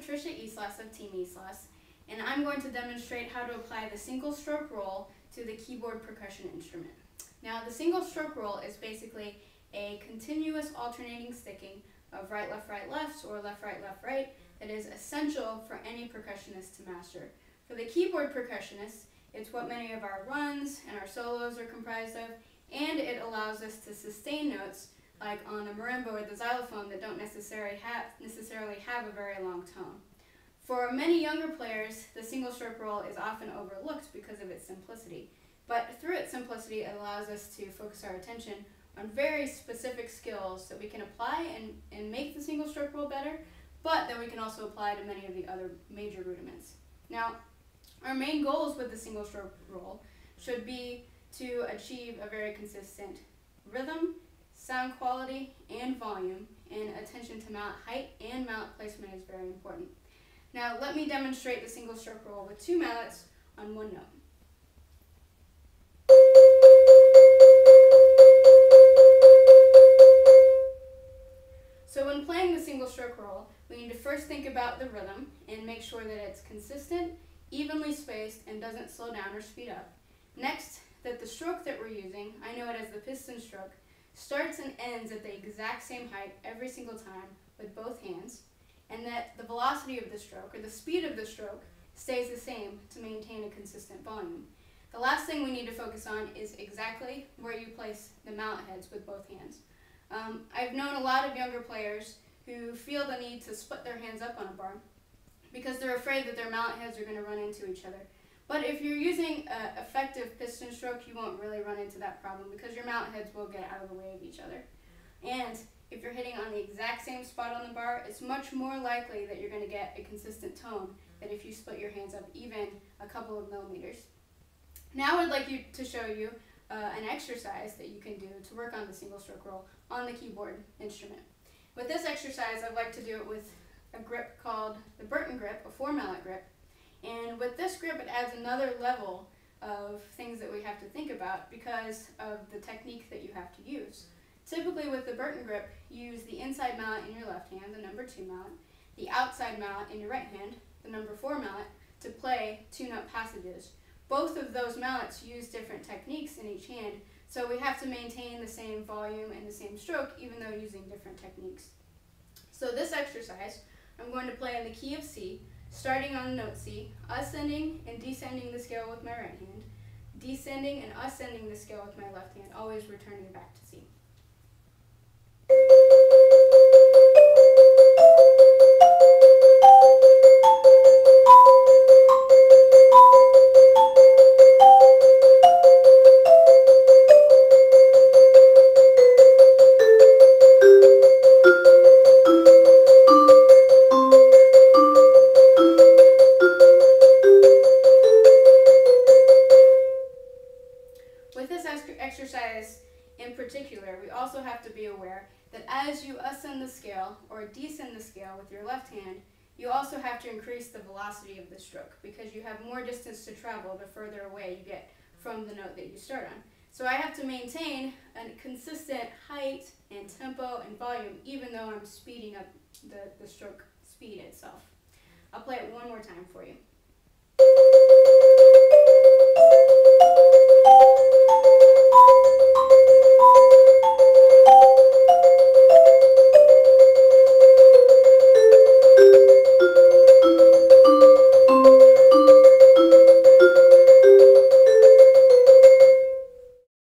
Patricia Islas of Team Islas, and I'm going to demonstrate how to apply the single stroke roll to the keyboard percussion instrument. Now, the single stroke roll is basically a continuous alternating sticking of right, left, or left, right that is essential for any percussionist to master. For the keyboard percussionist, it's what many of our runs and our solos are comprised of, and it allows us to sustain notes like on a marimba or the xylophone that don't necessarily have a very long tone. For many younger players, the single stroke roll is often overlooked because of its simplicity, but through its simplicity it allows us to focus our attention on very specific skills that we can apply and make the single stroke roll better, but that we can also apply to many of the other major rudiments. Now, our main goals with the single stroke roll should be to achieve a very consistent rhythm, sound quality, and volume, and attention to mallet height and mallet placement is very important. Now, let me demonstrate the single stroke roll with two mallets on one note. So when playing the single stroke roll, we need to first think about the rhythm and make sure that it's consistent, evenly spaced, and doesn't slow down or speed up. Next, that the stroke that we're using, I know it as the piston stroke, starts and ends at the exact same height every single time with both hands, and that the velocity of the stroke, or the speed of the stroke, stays the same to maintain a consistent volume. The last thing we need to focus on is exactly where you place the mallet heads with both hands. I've known a lot of younger players who feel the need to split their hands up on a bar because they're afraid that their mallet heads are going to run into each other. But if you're using an effective piston stroke, you won't really run into that problem because your mallet heads will get out of the way of each other. And if you're hitting on the exact same spot on the bar, it's much more likely that you're going to get a consistent tone than if you split your hands up even a couple of millimeters. Now I'd like to show you an exercise that you can do to work on the single stroke roll on the keyboard instrument. With this exercise, I'd like to do it with a grip called the Burton grip, a 4-mallet grip. And with this grip, it adds another level of things that we have to think about because of the technique that you have to use. Typically with the Burton grip, you use the inside mallet in your left hand, the number 2 mallet, the outside mallet in your right hand, the number 4 mallet, to play 2-note passages. Both of those mallets use different techniques in each hand, so we have to maintain the same volume and the same stroke even though using different techniques. So this exercise, I'm going to play in the key of C, starting on note C, ascending and descending the scale with my right hand, descending and ascending the scale with my left hand, always returning back to C. With this exercise in particular, we also have to be aware that as you ascend the scale or descend the scale with your left hand, you also have to increase the velocity of the stroke because you have more distance to travel the further away you get from the note that you start on. So I have to maintain a consistent height and tempo and volume even though I'm speeding up the stroke speed itself. I'll play it one more time for you.